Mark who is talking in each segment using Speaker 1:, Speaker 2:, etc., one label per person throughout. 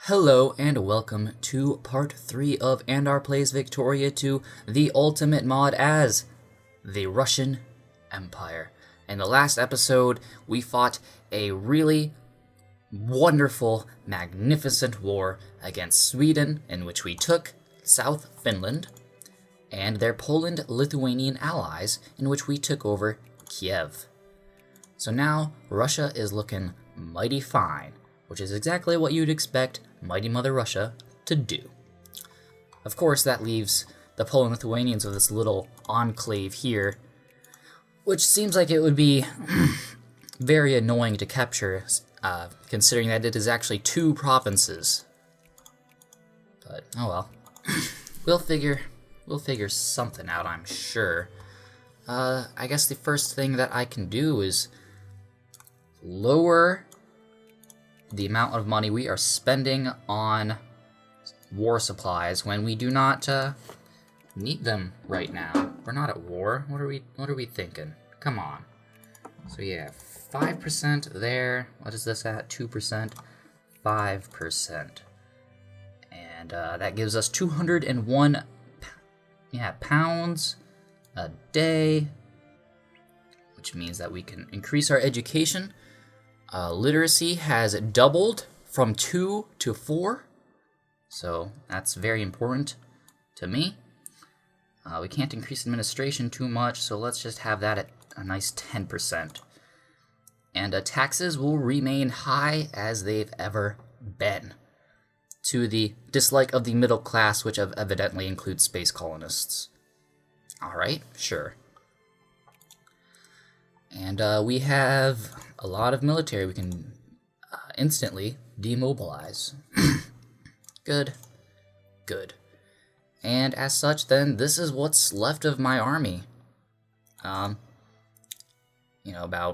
Speaker 1: Hello and welcome to part 3 of Andar Plays Victoria 2, the ultimate mod as the Russian Empire. In the last episode, we fought a really wonderful, magnificent war against Sweden, in which we took South Finland, and their Poland-Lithuanian allies, in which we took over Kiev. So now, Russia is looking mighty fine, which is exactly what you'd expect Mighty Mother Russia to do. Of course, that leaves the Poland-Lithuanians of this little enclave here, which seems like it would be very annoying to capture, considering that it is actually 2 provinces. But, oh well. We'll figure something out, I'm sure. I guess the first thing that I can do is lower the amount of money we are spending on war supplies when we do not need them right now. We're not at war. What are we thinking? Come on. So yeah, 5% there. What is this at? 2%, 5%, and that gives us 201 pounds a day, which means that we can increase our education. Literacy has doubled from 2 to 4, so that's very important to me. We can't increase administration too much, so let's just have that at a nice 10%. And taxes will remain high as they've ever been, to the dislike of the middle class, which evidently includes space colonists. Alright, sure. And we have a lot of military we can instantly demobilize. Good. Good. And as such, then, this is what's left of my army. About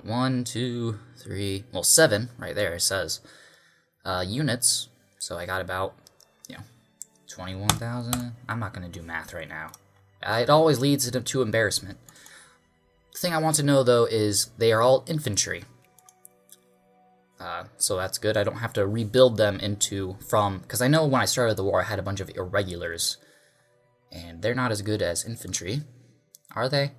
Speaker 1: 1, 2, 3, well, 7, right there, it says, units. So I got about, 21,000. I'm not going to do math right now. It always leads to embarrassment. The thing I want to know, though, is they are all infantry. So that's good. I don't have to rebuild them because I know when I started the war I had a bunch of irregulars, and they're not as good as infantry, are they?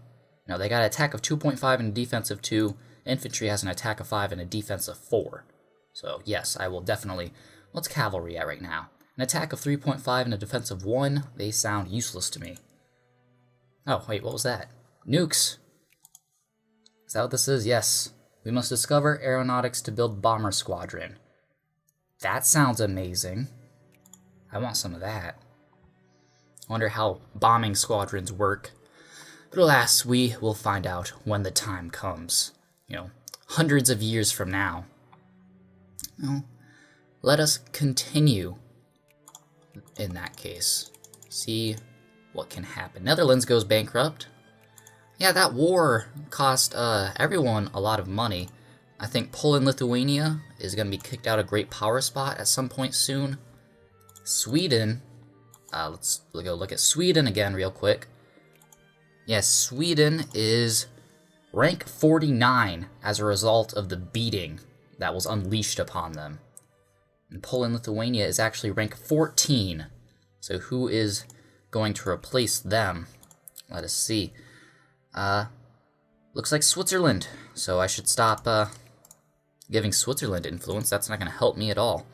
Speaker 1: No, they got an attack of 2.5 and a defense of 2. Infantry has an attack of 5 and a defense of 4. So yes, I will definitely... What's cavalry at right now? An attack of 3.5 and a defense of 1. They sound useless to me. Oh, wait, what was that? Nukes! Is that what this is? Yes. We must discover aeronautics to build bomber squadron. That sounds amazing. I want some of that. I wonder how bombing squadrons work. But alas, we will find out when the time comes. Hundreds of years from now. Well, let us continue in that case. See what can happen. Netherlands goes bankrupt. Yeah, that war cost everyone a lot of money. I think Poland-Lithuania is going to be kicked out of Great Power Spot at some point soon. Sweden, let's go look at Sweden again real quick. Yes, Sweden is rank 49 as a result of the beating that was unleashed upon them. And Poland-Lithuania is actually rank 14. So who is going to replace them? Let us see. Looks like Switzerland, so I should stop giving Switzerland influence. That's not going to help me at all.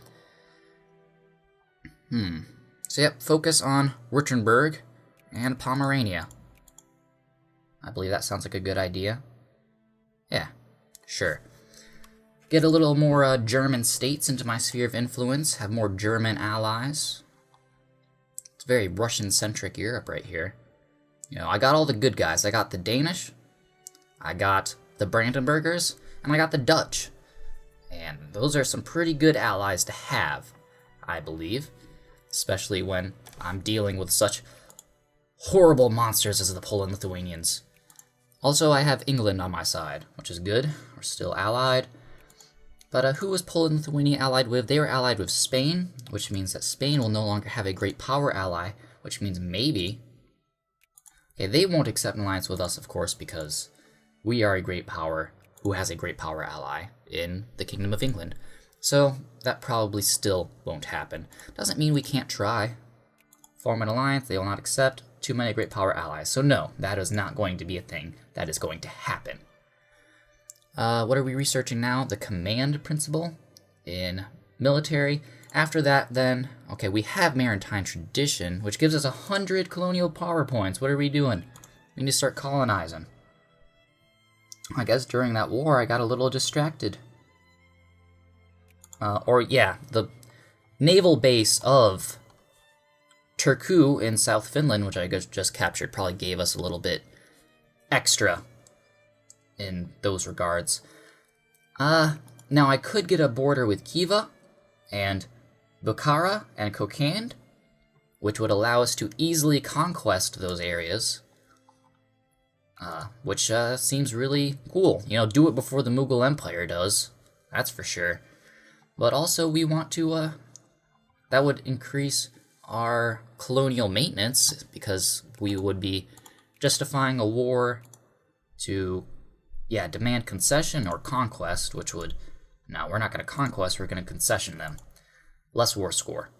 Speaker 1: So yep, focus on Württemberg and Pomerania. I believe that sounds like a good idea. Yeah, sure. Get a little more German states into my sphere of influence, have more German allies. It's very Russian-centric Europe right here. I got all the good guys. I got the Danish, I got the Brandenburgers, and I got the Dutch. And those are some pretty good allies to have, I believe. Especially when I'm dealing with such horrible monsters as the Poland-Lithuanians. Also, I have England on my side, which is good. We're still allied. But who was Poland-Lithuania allied with? They were allied with Spain, which means that Spain will no longer have a great power ally, which means maybe... Okay, they won't accept an alliance with us, of course, because we are a great power who has a great power ally in the Kingdom of England. So that probably still won't happen. Doesn't mean we can't try. Form an alliance, they will not accept. Too many great power allies. So no, that is not going to be a thing that is going to happen. What are we researching now? The command principle in military. After that, then, okay, we have maritime tradition, which gives us 100 colonial power points. What are we doing? We need to start colonizing. I guess during that war, I got a little distracted. The naval base of Turku in South Finland, which I just captured, probably gave us a little bit extra in those regards. Now I could get a border with Khiva and Bukhara and Kokand, which would allow us to easily conquest those areas, which seems really cool. You know, do it before the Mughal Empire does, that's for sure. But also we want to, that would increase our colonial maintenance, because we would be justifying a war to, demand concession or conquest, which would, no, we're not going to conquest, we're going to concession them. Less war score.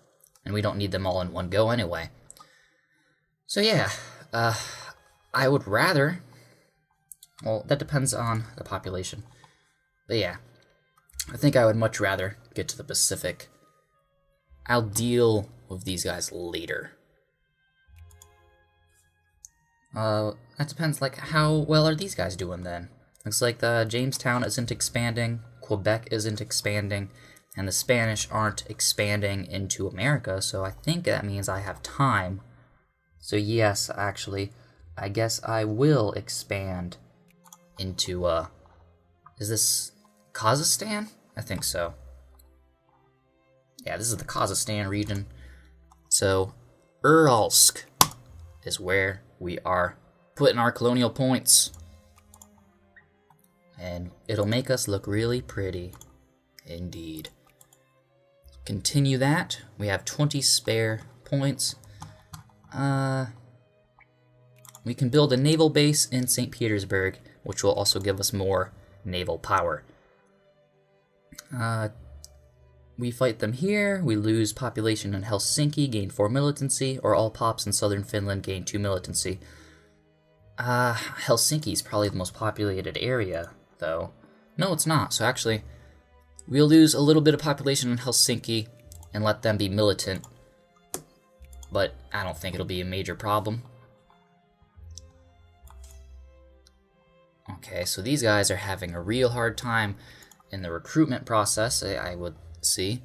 Speaker 1: And we don't need them all in one go anyway. So yeah, I would rather, well, that depends on the population. But yeah, I think I would much rather get to the Pacific. I'll deal with these guys later. That depends, like, how well are these guys doing then? Looks like Jamestown isn't expanding, Quebec isn't expanding, and the Spanish aren't expanding into America, so I think that means I have time. So yes, actually, I guess I will expand into, is this Kazakhstan? I think so. Yeah, this is the Kazakhstan region. So, Uralsk is where we are putting our colonial points. And it'll make us look really pretty. Indeed. Continue that. We have 20 spare points. We can build a naval base in St. Petersburg, which will also give us more naval power. We fight them here, we lose population in Helsinki, gain 4 militancy, or all pops in southern Finland gain 2 militancy. Helsinki is probably the most populated area, though. No, it's not, so actually, we'll lose a little bit of population in Helsinki and let them be militant. But I don't think it'll be a major problem. Okay, so these guys are having a real hard time in the recruitment process, I would see.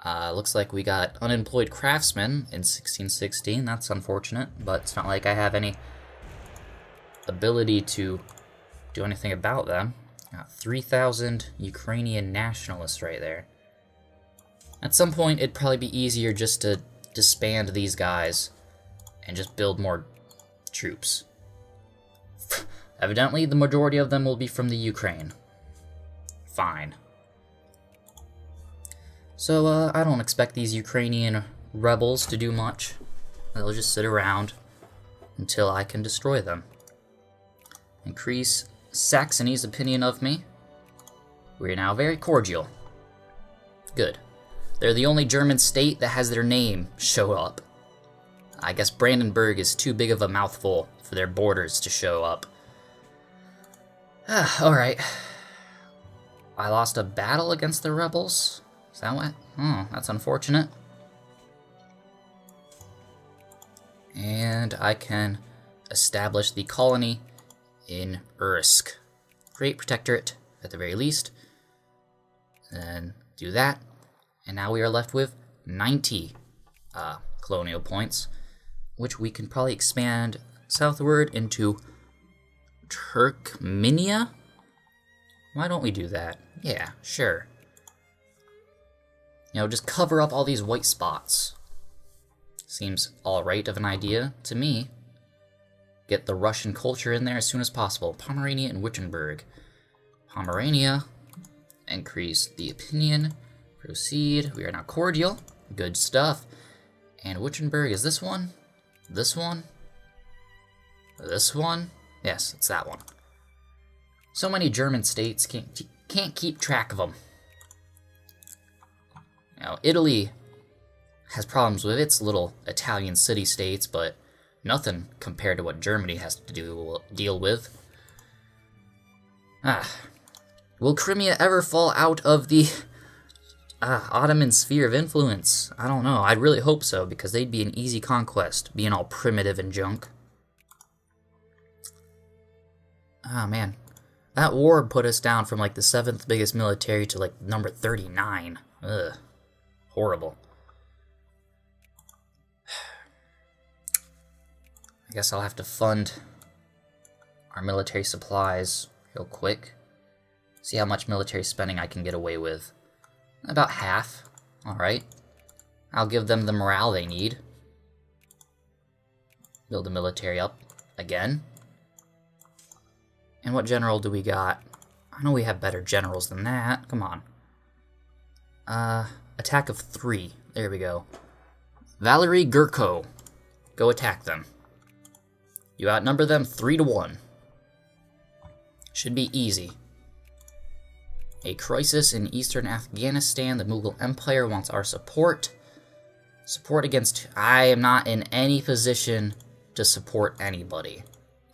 Speaker 1: Looks like we got unemployed craftsmen in 1616. That's unfortunate, but it's not like I have any ability to do anything about them. Got 3,000 Ukrainian nationalists right there. At some point, it'd probably be easier just to disband these guys and just build more troops. Evidently, the majority of them will be from the Ukraine. Fine. So, I don't expect these Ukrainian rebels to do much. They'll just sit around until I can destroy them. Increase Saxony's opinion of me. We're now very cordial. Good. They're the only German state that has their name show up. I guess Brandenburg is too big of a mouthful for their borders to show up. Alright. I lost a battle against the rebels? Is that what? Oh, that's unfortunate. And I can establish the colony in Ursk. Create protectorate, at the very least. And do that. And now we are left with 90 colonial points, which we can probably expand southward into Turkmenia? Why don't we do that? Yeah, sure. You know, just cover up all these white spots. Seems alright of an idea to me. Get the Russian culture in there as soon as possible. Pomerania and Wittenberg. Pomerania. Increase the opinion. Proceed. We are now cordial. Good stuff. And Wittenberg is this one? This one? This one? Yes, it's that one. So many German states can't keep track of them. Now, Italy has problems with its little Italian city-states, but nothing compared to what Germany has to deal with. Will Crimea ever fall out of the Ottoman sphere of influence? I don't know. I'd really hope so, because they'd be an easy conquest, being all primitive and junk. Oh, man. That war put us down from, like, the 7th biggest military to, like, number 39. Ugh. Horrible. I guess I'll have to fund our military supplies real quick. See how much military spending I can get away with. About half. Alright. I'll give them the morale they need. Build the military up again. And what general do we got? I know we have better generals than that. Come on. Attack of 3. There we go. Valery Gurko. Go attack them. You outnumber them 3-1. Should be easy. A crisis in eastern Afghanistan. The Mughal Empire wants our support. Support against... I am not in any position to support anybody.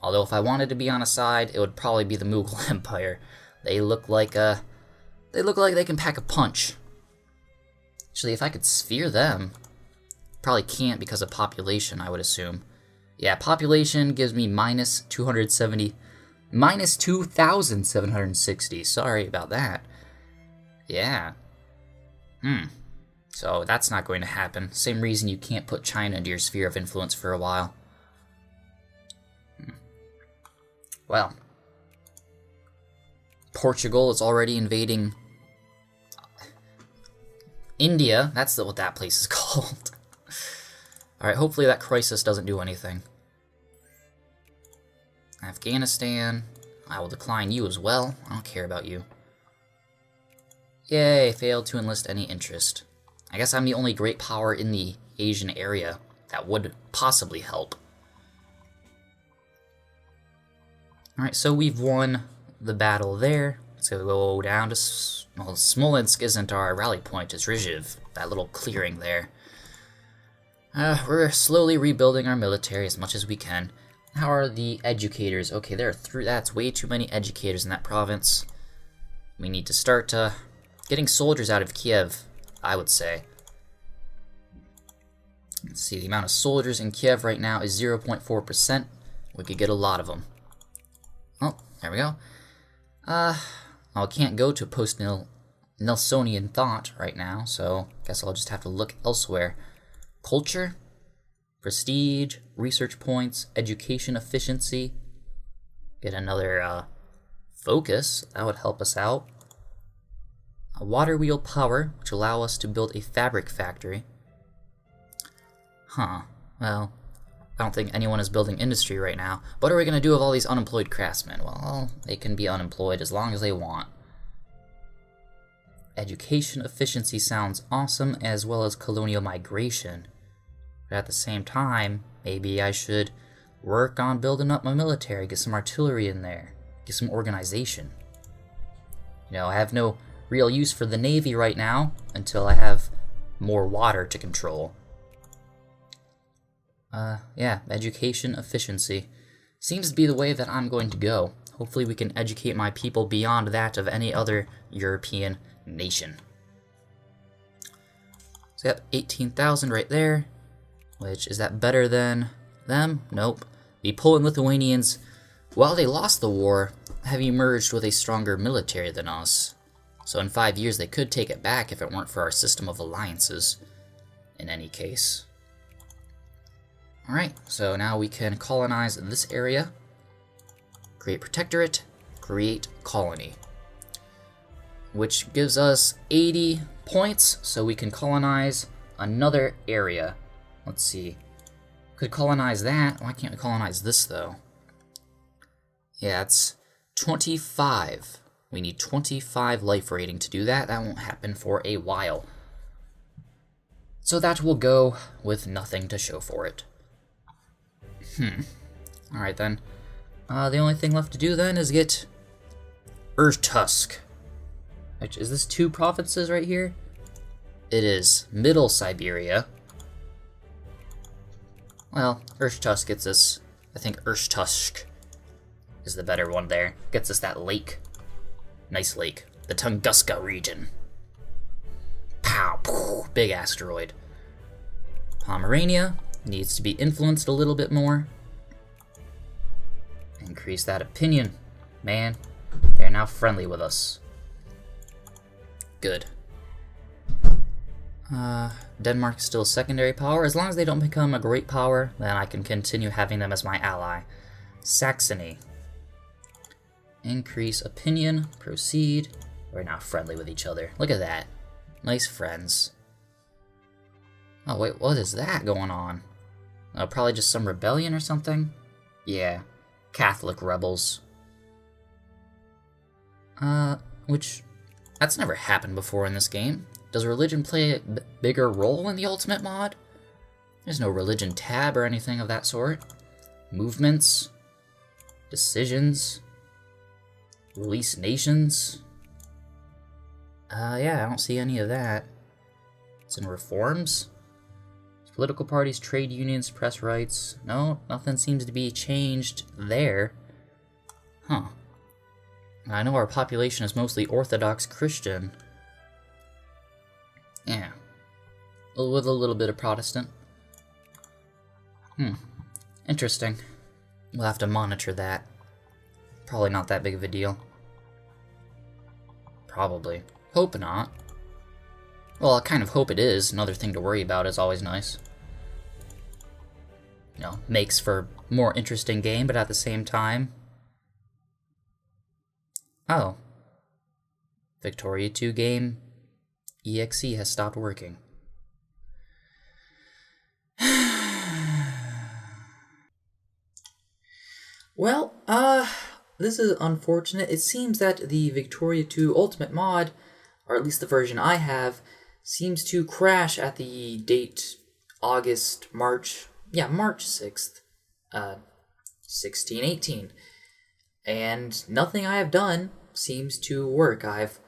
Speaker 1: Although if I wanted to be on a side, it would probably be the Mughal Empire. They look like they can pack a punch. Actually, if I could sphere them... Probably can't because of population, I would assume. Yeah, population gives me minus 270... Minus 2,760. Sorry about that. Yeah. So that's not going to happen. Same reason you can't put China into your sphere of influence for a while. Well. Portugal is already invading India. That's what that place is called. Alright, hopefully that crisis doesn't do anything. Afghanistan. I will decline you as well. I don't care about you. Yay, failed to enlist any interest. I guess I'm the only great power in the Asian area that would possibly help. Alright, so we've won the battle there. So we'll go down to... Well, Smolensk isn't our rally point, it's Rizhiv. That little clearing there. We're slowly rebuilding our military as much as we can. How are the educators? Okay, there are that's way too many educators in that province. We need to start getting soldiers out of Kiev, I would say. Let's see, the amount of soldiers in Kiev right now is 0.4%. We could get a lot of them. Oh, there we go. I can't go to post-Nelsonian thought right now, so I guess I'll just have to look elsewhere. Culture? Prestige, research points, education efficiency. Get another focus, that would help us out. A water wheel power, which allow us to build a fabric factory. Well, I don't think anyone is building industry right now. What are we going to do with all these unemployed craftsmen? Well, they can be unemployed as long as they want. Education efficiency sounds awesome, as well as colonial migration. But at the same time, maybe I should work on building up my military, get some artillery in there, get some organization. You know, I have no real use for the Navy right now until I have more water to control. Yeah, education efficiency. Seems to be the way that I'm going to go. Hopefully we can educate my people beyond that of any other European nation. So yep, 18,000 right there. Which, is that better than them? Nope. The Poland Lithuanians, while they lost the war, have emerged with a stronger military than us. So in 5 years they could take it back if it weren't for our system of alliances, in any case. Alright, so now we can colonize this area, create protectorate, create colony. Which gives us 80 points, so we can colonize another area. Let's see. Could colonize that. Why can't we colonize this, though? Yeah, it's 25. We need 25 life rating to do that. That won't happen for a while. So that will go with nothing to show for it. Alright then. The only thing left to do then is get Irtusk. Which, is this 2 provinces right here? it is Middle Siberia. Well, Urshtusk gets us, I think Urshtusk is the better one there. Gets us that lake. Nice lake. The Tunguska region. Pow! Poof, big asteroid. Pomerania needs to be influenced a little bit more. Increase that opinion. Man, they're now friendly with us. Good. Denmark's still a secondary power. As long as they don't become a great power, then I can continue having them as my ally. Saxony. Increase opinion. Proceed. We're now friendly with each other. Look at that. Nice friends. Oh wait, what is that going on? Probably just some rebellion or something? Yeah. Catholic rebels. Which... that's never happened before in this game. Does religion play a bigger role in the Ultimate mod? There's no religion tab or anything of that sort. Movements. Decisions. Release nations. Yeah, I don't see any of that. It's in reforms. Political parties, trade unions, press rights. No, nothing seems to be changed there. Huh. I know our population is mostly Orthodox Christian. Yeah. With a little bit of Protestant. Interesting. We'll have to monitor that. Probably not that big of a deal. Probably. Hope not. Well, I kind of hope it is. Another thing to worry about is always nice. You know, makes for more interesting game, but at the same time... oh. Victoria 2 game EXE has stopped working. Well, this is unfortunate. It seems that the Victoria 2 Ultimate mod, or at least the version I have, seems to crash at the date March 6th, 1618. And nothing I have done seems to work. I've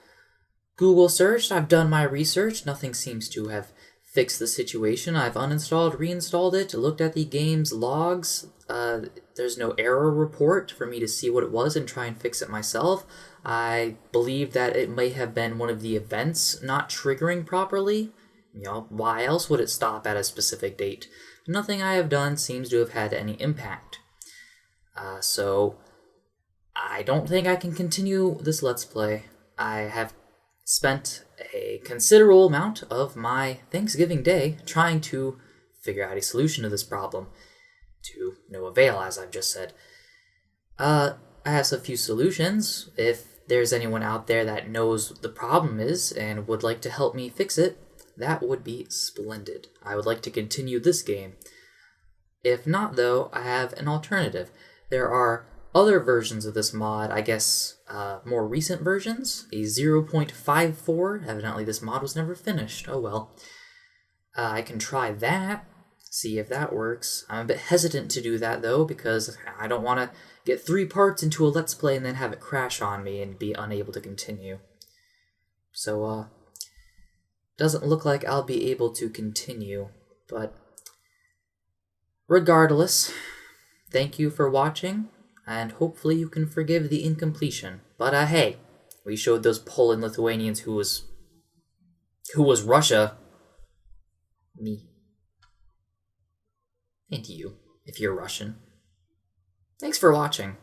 Speaker 1: Google searched, I've done my research, nothing seems to have fixed the situation. I've uninstalled, reinstalled it, looked at the game's logs. There's no error report for me to see what it was and try and fix it myself. I believe that it may have been one of the events not triggering properly. You know, why else would it stop at a specific date? Nothing I have done seems to have had any impact. So, I don't think I can continue this Let's Play. I have spent a considerable amount of my Thanksgiving Day trying to figure out a solution to this problem. To no avail, as I've just said. I have a few solutions. If there's anyone out there that knows what the problem is and would like to help me fix it, that would be splendid. I would like to continue this game. If not, though, I have an alternative. There are other versions of this mod, I guess more recent versions, a 0.54. Evidently this mod was never finished. Oh well. I can try that, see if that works. I'm a bit hesitant to do that though, because I don't want to get 3 parts into a Let's Play and then have it crash on me and be unable to continue. So, doesn't look like I'll be able to continue, but regardless, thank you for watching, and hopefully you can forgive the incompletion. But hey, we showed those Poland Lithuanians who was Russia. Me. And you, if you're Russian. Thanks for watching.